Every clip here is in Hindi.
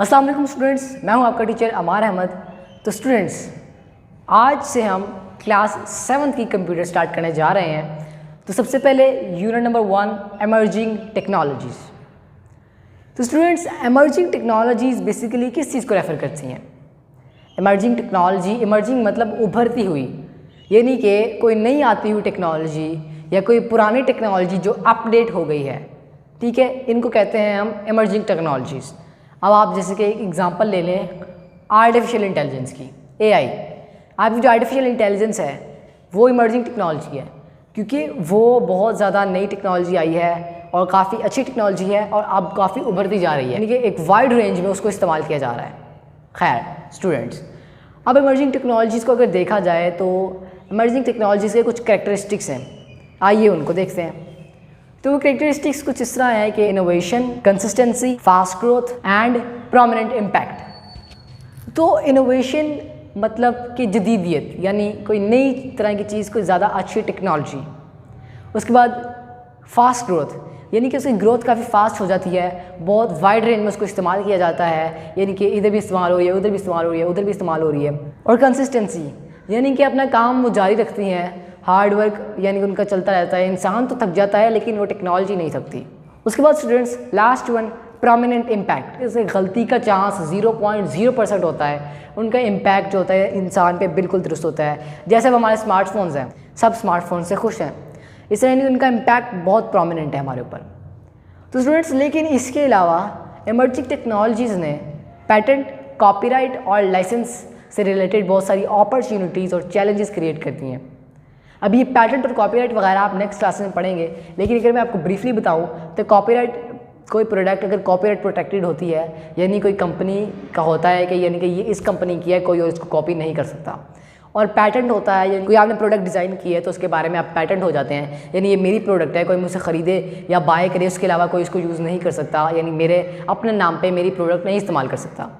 अस्सलाम वालेकुम स्टूडेंट्स, मैं हूं आपका टीचर अमार अहमद। तो स्टूडेंट्स, आज से हम क्लास 7 की कंप्यूटर स्टार्ट करने जा रहे हैं। तो सबसे पहले यूनिट नंबर 1 एमर्जिंग टेक्नोलॉजीज़। तो स्टूडेंट्स, एमर्जिंग टेक्नोलॉजीज़ बेसिकली किस चीज़ को रेफ़र करती हैं? एमर्जिंग टेक्नोलॉजी, इमर्जिंग मतलब उभरती हुई, यानी कि कोई नई आती हुई टेक्नोलॉजी या कोई पुरानी टेक्नोलॉजी जो अपडेट हो गई है, ठीक है, इनको कहते हैं हम एमर्जिंग टेक्नोलॉजीज़। अब आप जैसे कि एक एग्जांपल ले लें आर्टिफिशियल इंटेलिजेंस की, एआई। आपकी जो आर्टिफिशियल इंटेलिजेंस है वो इमर्जिंग टेक्नोलॉजी है, क्योंकि वो बहुत ज़्यादा नई टेक्नोलॉजी आई है और काफ़ी अच्छी टेक्नोलॉजी है और अब काफ़ी उभरती जा रही है, यानी कि एक वाइड रेंज में उसको इस्तेमाल किया जा रहा है। खैर स्टूडेंट्स, अब इमर्जिंग टेक्नोलॉजीज़ को अगर देखा जाए तो इमर्जिंग टेक्नोलॉजीज़ के कुछ कैरेक्टरिस्टिक्स हैं, आइए उनको देखते हैं। तो वो कैरेक्टरिस्टिक्स कुछ इस तरह है कि innovation, consistency, fast growth and prominent impact. तो इनोवेशन मतलब कि जदीदियत, यानी कोई नई तरह की चीज़, कोई ज़्यादा अच्छी टेक्नोलॉजी। उसके बाद फास्ट ग्रोथ, यानी कि उसकी ग्रोथ काफ़ी फास्ट हो जाती है, बहुत वाइड रेंज में उसको इस्तेमाल किया जाता है, यानी कि इधर भी इस्तेमाल हो रही है, उधर भी इस्तेमाल हो रही है, उधर भी इस्तेमाल हो रही है। और कंसिस्टेंसी, यानी कि अपना काम वो जारी रखती हैं, हार्ड वर्क यानी कि उनका चलता रहता है। इंसान तो थक जाता है लेकिन वो टेक्नोलॉजी नहीं थकती। उसके बाद students, last one prominent impact. इससे गलती का चांस 0.0% होता है, उनका इम्पैक्ट जो होता है इंसान पे बिल्कुल दुरुस्त होता है। जैसे अब हमारे स्मार्टफोन्स हैं, सब स्मार्टफोन से खुश हैं, इस तरह उनका इम्पैक्ट बहुत प्रोमिनेंट है हमारे ऊपर। तो स्टूडेंट्स, लेकिन इसके अलावा इमर्जिंग टेक्नोलॉजीज़ ने पैटेंट, कॉपीराइट और लाइसेंस से रिलेटेड बहुत सारी अपॉर्चुनिटीज़ और चैलेंजेस क्रिएट करती हैं। अभी ये पैटेंट और कॉपीराइट वगैरह आप नेक्स्ट क्लास में पढ़ेंगे, लेकिन अगर मैं आपको ब्रीफली बताऊं तो कॉपीराइट, कोई प्रोडक्ट अगर कॉपीराइट प्रोटेक्टेड होती है, यानी कोई कंपनी का होता है कि यानी कि ये इस कंपनी की है, कोई और इसको कॉपी नहीं कर सकता। और पैटेंट होता है, यानी कोई आपने प्रोडक्ट डिज़ाइन की है तो उसके बारे में आप पैटेंट हो जाते हैं, यानी ये मेरी प्रोडक्ट है, कोई मुझसे ख़रीदे या बाय करे, उसके अलावा कोई इसको यूज़ नहीं कर सकता, यानी मेरे अपने नाम पर मेरी प्रोडक्ट नहीं इस्तेमाल कर सकता।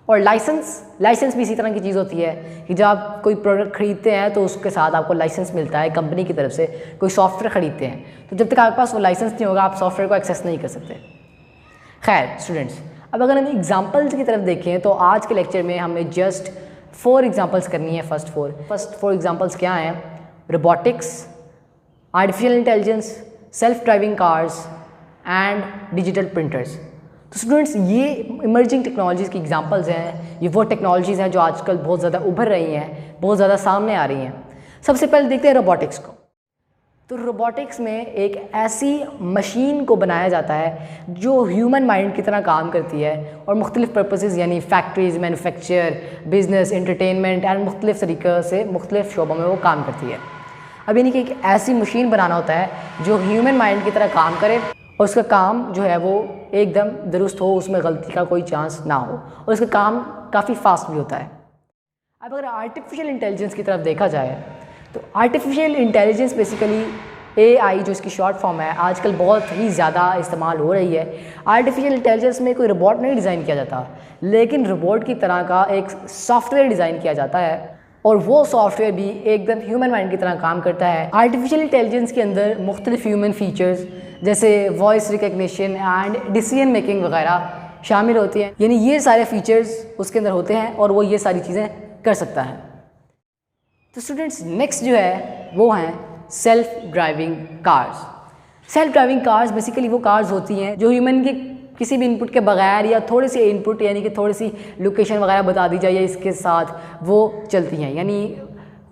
और लाइसेंस भी इसी तरह की चीज़ होती है कि जब आप कोई प्रोडक्ट ख़रीदते हैं तो उसके साथ आपको लाइसेंस मिलता है कंपनी की तरफ से। कोई सॉफ्टवेयर ख़रीदते हैं तो जब तक आपके पास वो लाइसेंस नहीं होगा आप सॉफ्टवेयर को एक्सेस नहीं कर सकते। खैर स्टूडेंट्स, अब अगर हम एग्जांपल्स की तरफ देखें तो आज के लेक्चर में हमें जस्ट 4 एग्जांपल्स करनी है। फर्स्ट फोर एग्जांपल्स क्या हैं? Robotics, artificial intelligence, self driving cars and digital printers. तो स्टूडेंट्स, ये इमर्जिंग टेक्नोलॉजीज़ की एग्जांपल्स हैं। ये वो टेक्नोलॉजीज़ हैं जो आजकल बहुत ज़्यादा उभर रही हैं, बहुत ज़्यादा सामने आ रही हैं। सबसे पहले देखते हैं रोबोटिक्स को। तो रोबोटिक्स में एक ऐसी मशीन को बनाया जाता है जो ह्यूमन माइंड की तरह काम करती है और मुख्तलिफ पर्पसेस यानी factories, manufacture, business, entertainment and मुख्तलिफ तरीक़े से मुख्तलिफ शोबों में वो काम करती है। अब यानी कि एक ऐसी मशीन बनाना होता है जो ह्यूमन माइंड की तरह काम करे और उसका काम जो है वो एकदम दुरुस्त हो, उसमें गलती का कोई चांस ना हो, और उसका काम काफ़ी फास्ट भी होता है। अब अगर आर्टिफिशियल इंटेलिजेंस की तरफ देखा जाए तो आर्टिफिशियल इंटेलिजेंस बेसिकली एआई जो इसकी शॉर्ट फॉर्म है, आजकल बहुत ही ज़्यादा इस्तेमाल हो रही है। आर्टिफिशियल इंटेलिजेंस में कोई रोबोट नहीं डिज़ाइन किया जाता, लेकिन रोबोट की तरह का एक सॉफ्टवेयर डिज़ाइन किया जाता है और वो सॉफ्टवेयर भी एकदम ह्यूमन माइंड की तरह काम करता है। आर्टिफिशियल इंटेलिजेंस के अंदर मुख्तलिफ ह्यूमन फीचर्स जैसे voice recognition and decision making वगैरह शामिल होती हैं, यानी ये सारे फीचर्स उसके अंदर होते हैं और वो ये सारी चीज़ें कर सकता है। तो स्टूडेंट्स, नेक्स्ट जो है वो हैं self driving cars. Self driving cars basically वो कार्स होती हैं जो ह्यूमन के किसी भी इनपुट के बगैर या थोड़ी सी इनपुट यानी कि थोड़ी सी लोकेशन वगैरह बता दी जाए इसके साथ वो चलती हैं, यानी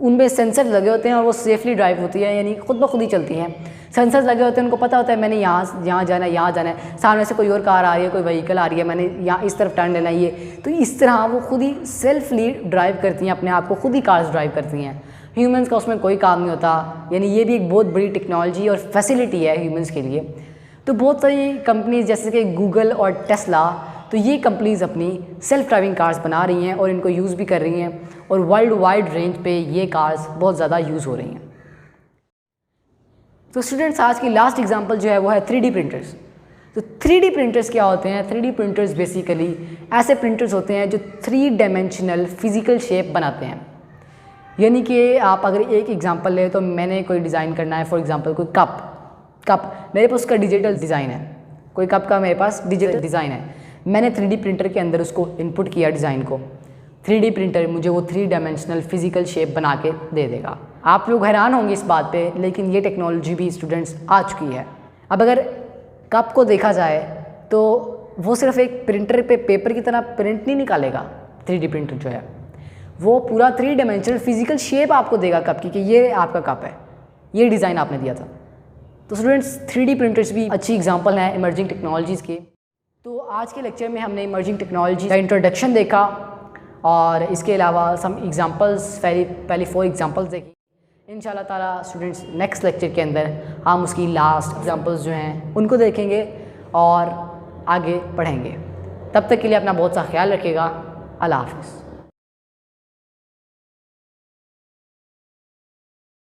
उनमें सेंसर लगे होते हैं और वो सेफली ड्राइव होती है, यानी खुद ब खुद ही चलती हैं। सेंसर्स लगे होते हैं, उनको पता होता है मैंने यहाँ जाना है, यहाँ जाना है, सामने से कोई और कार आ रही है, कोई व्हीकल आ रही है, मैंने यहाँ इस तरफ टर्न लेना है ये। तो इस तरह वो खुद ही सेल्फली ड्राइव करती हैं, अपने आप को खुद ही कार्स ड्राइव करती हैं। ह्यूमन्स का उसमें कोई काम नहीं होता, यानी ये भी एक बहुत बड़ी टेक्नोलॉजी और फैसिलिटी है ह्यूमन्स के लिए। तो बहुत सारी कंपनीज जैसे कि गूगल और टेस्ला, तो ये कंपनीज़ अपनी सेल्फ ड्राइविंग कार्स बना रही हैं और इनको यूज़ भी कर रही हैं और वर्ल्ड वाइड रेंज पे ये कार्स बहुत ज़्यादा यूज़ हो रही हैं। तो स्टूडेंट्स, आज की लास्ट एग्जांपल जो है वो है 3D प्रिंटर्स। तो 3D प्रिंटर्स क्या होते हैं? 3D प्रिंटर्स बेसिकली ऐसे प्रिंटर्स होते हैं जो 3 डायमेंशनल फिज़िकल शेप बनाते हैं। यानी कि आप अगर एक एग्जांपल लें तो मैंने कोई डिज़ाइन करना है, फॉर एग्जांपल कोई कप मेरे पास उसका डिजिटल डिज़ाइन है, कोई कप का मेरे पास डिजिटल डिज़ाइन है। मैंने 3D प्रिंटर के अंदर उसको इनपुट किया डिज़ाइन को, 3D प्रिंटर मुझे वो 3 डायमेंशनल फिजिकल शेप बना के दे देगा। आप लोग हैरान होंगे इस बात पे, लेकिन ये टेक्नोलॉजी भी स्टूडेंट्स आ चुकी है। अब अगर कप को देखा जाए तो वो सिर्फ एक प्रिंटर पे पेपर की तरह प्रिंट नहीं निकालेगा। 3D प्रिंटर जो है वो पूरा 3 डायमेंशनल फिजिकल शेप आपको देगा कप की, कि ये आपका कप है, ये डिज़ाइन आपने दिया था। तो स्टूडेंट्स 3D प्रिंटर्स भी अच्छी एग्जांपल हैं इमर्जिंग टेक्नोलॉजीज़ के। तो आज के लेक्चर में हमने इमर्जिंग टेक्नोलॉजी का इंट्रोडक्शन देखा और इसके अलावा सम एग्जांपल्स, पहली 4 एग्जांपल्स देखी। इंशाल्लाह ताला स्टूडेंट्स नेक्स्ट लेक्चर के अंदर हम उसकी लास्ट एग्जांपल्स जो हैं उनको देखेंगे और आगे पढ़ेंगे। तब तक के लिए अपना बहुत सा ख्याल रखिएगा। अल्लाह हाफ़िज़।